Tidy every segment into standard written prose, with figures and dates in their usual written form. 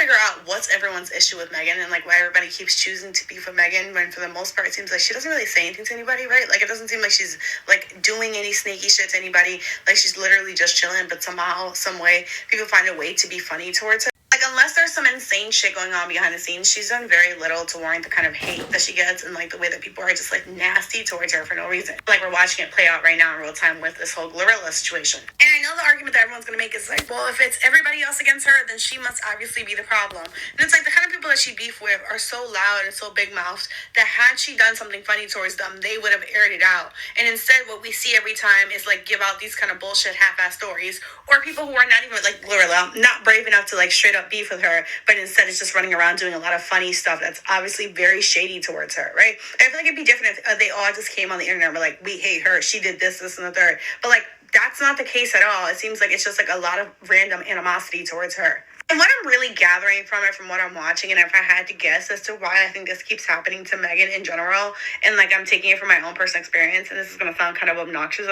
figure out what's everyone's issue with Megan and like why everybody keeps choosing to beef with Megan when for the most part it seems like she doesn't really say anything to anybody, right? Like it doesn't seem like she's like doing any sneaky shit to anybody. Like she's literally just chilling, but somehow, some way, people find a way to be funny towards her. Like, unless there's some insane shit going on behind the scenes, she's done very little to warrant the kind of hate that she gets and, like, the way that people are just, like, nasty towards her for no reason. Like, we're watching it play out right now in real time with this whole Glorilla situation. And I know the argument that everyone's gonna make is, like, well, if it's everybody else against her, then she must obviously be the problem. And it's, like, the kind of people that she beef with are so loud and so big-mouthed that had she done something funny towards them, they would have aired it out. And instead, what we see every time is, like, give out these kind of bullshit half-ass stories, or people who are not even, like, Glorilla, not brave enough to, like, straight up beef with her, but instead it's just running around doing a lot of funny stuff that's obviously very shady towards her, right? I feel like it'd be different if they all just came on the internet and were like, we hate her, she did this, this, and the third. But, like, that's not the case at all. It seems like it's just, like, a lot of random animosity towards her. And what I'm really gathering from it, from what I'm watching, and if I had to guess as to why I think this keeps happening to Megan in general, and, like, I'm taking it from my own personal experience, and this is going to sound kind of obnoxious,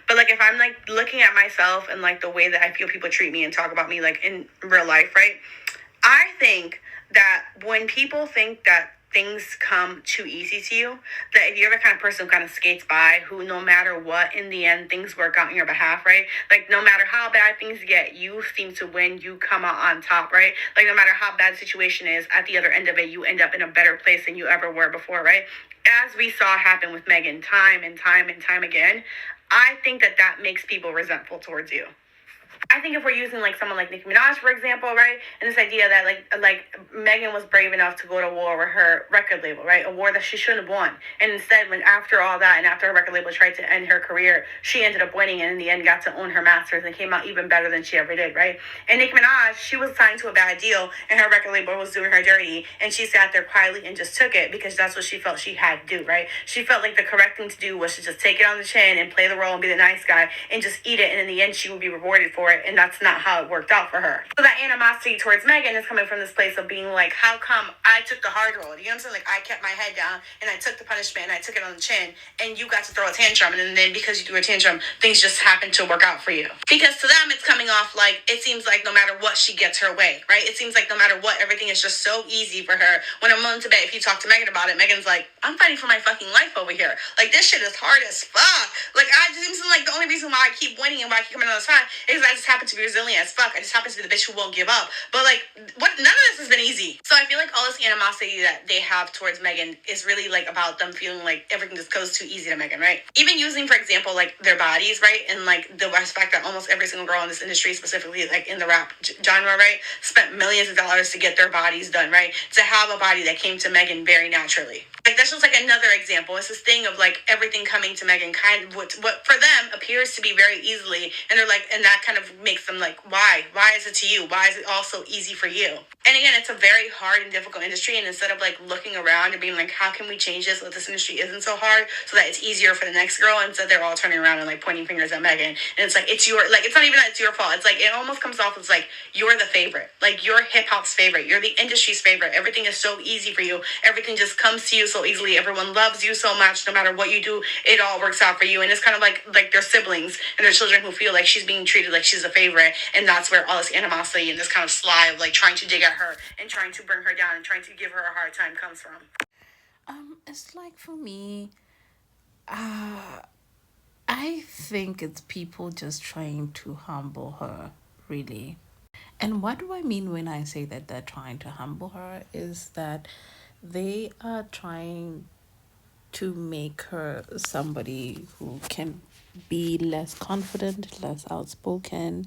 but, like, if I'm, like, looking at myself and, like, the way that I feel people treat me and talk about me, like, in real life, right? I think that when people think that things come too easy to you, that if you're the kind of person who kind of skates by, who no matter what, in the end, things work out on your behalf, right? Like, no matter how bad things get, you seem to win, you come out on top, right? Like, no matter how bad the situation is, at the other end of it, you end up in a better place than you ever were before, right? As we saw happen with Megan time and time and time again, I think that that makes people resentful towards you. I think if we're using, like, someone like Nicki Minaj, for example, right? And this idea that, like Megan was brave enough to go to war with her record label, right? A war that she shouldn't have won. And instead, when after all that and after her record label tried to end her career, she ended up winning and in the end got to own her masters and came out even better than she ever did, right? And Nicki Minaj, she was signed to a bad deal and her record label was doing her dirty. And she sat there quietly and just took it because that's what she felt she had to do, right? She felt like the correct thing to do was to just take it on the chin and play the role and be the nice guy and just eat it. And in the end, she would be rewarded for it. And that's not how it worked out for her. So that animosity towards Megan is coming from this place of being like, how come I took the hard road? You know what I'm saying? Like, I kept my head down and I took the punishment and I took it on the chin and you got to throw a tantrum, and then because you threw a tantrum, things just happened to work out for you. Because to them, it's coming off like, it seems like no matter what, she gets her way, right? It seems like no matter what, everything is just so easy for her. When I'm willing to bet, if you talk to Megan about it, Megan's like, I'm fighting for my fucking life over here. Like, this shit is hard as fuck. Like, I just seems like the only reason why I keep winning and why I keep coming on the side is I just happen to be resilient as fuck. I just happen to be the bitch who won't give up. But, like, none of this has been easy. So I feel like all this animosity that they have towards Megan is really, like, about them feeling like everything just goes too easy to Megan, right? Even using, for example, like, their bodies, right? And, like, the fact that almost every single girl in this industry, specifically, like, in the rap genre, right, spent millions of dollars to get their bodies done, right? To have a body that came to Megan very naturally. Like, that's just, like, another example. It's this thing of, like, everything coming to Megan kind of what for them appears to be very easily. And they're like, and that kind of makes them like, why? Why is it to you? Why is it all so easy for you? And again, it's a very hard and difficult industry. And instead of, like, looking around and being like, how can we change this so that this industry isn't so hard so that it's easier for the next girl? Instead, they're all turning around and, like, pointing fingers at Megan. And it's like, it's not even that it's your fault. It's like, it almost comes off as like, you're the favorite. Like, you're hip hop's favorite. You're the industry's favorite. Everything is so easy for you. Everything just comes to you so easily. Everyone loves you so much. No matter what you do, it all works out for you. And it's kind of like their siblings and their children who feel like she's being treated like she's a favorite. And that's where all this animosity and this kind of sly of, like, trying to dig at her and trying to bring her down and trying to give her a hard time comes from. It's like, for me, I think it's people just trying to humble her, really. And what do I mean when I say that they're trying to humble her is that they are trying to make her somebody who can be less confident, less outspoken,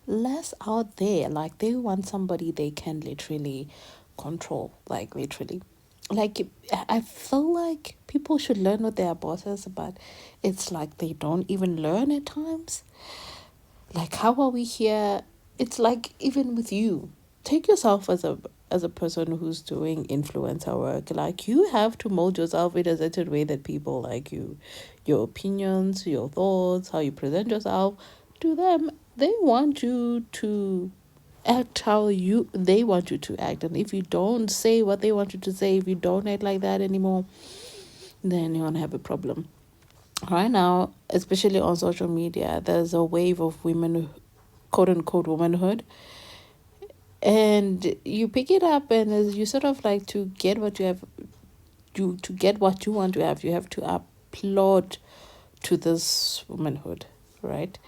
less out there. Like, they want somebody they can literally control, like, literally. Like, I feel like people should learn with their bosses, but it's like they don't even learn at times. Like, how are we here? It's like, even with you, take yourself as a person who's doing influencer work. Like, you have to mold yourself in a certain way that people like you. Your opinions, your thoughts, how you present yourself to them, they want you to act how they want you to act. And if you don't say what they want you to say, if you don't act like that anymore, then you're gonna have a problem. Right now, especially on social media, there's a wave of women, quote unquote womanhood, And you pick it up, and you sort of like, to get what you have, to get what you want to have, you have to applaud to this womanhood, right?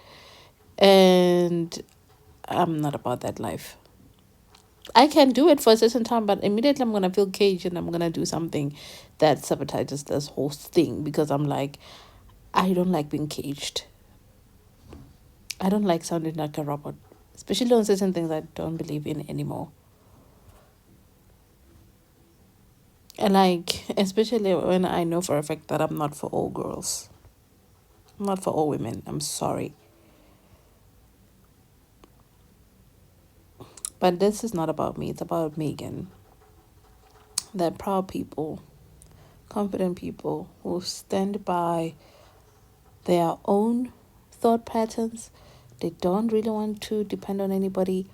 And I'm not about that life. I can do it for a certain time, but immediately I'm gonna feel caged, and I'm gonna do something that sabotages this whole thing, because I'm like, I don't like being caged. I don't like sounding like a robot, especially on certain things I don't believe in anymore. And like, especially when I know for a fact that I'm not for all girls, I'm not for all women. I'm sorry. But this is not about me, it's about Megan. They're proud people, confident people who stand by their own thought patterns. They don't really want to depend on anybody.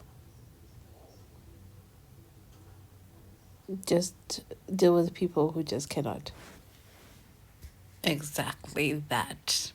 Just deal with people who just cannot. Exactly that.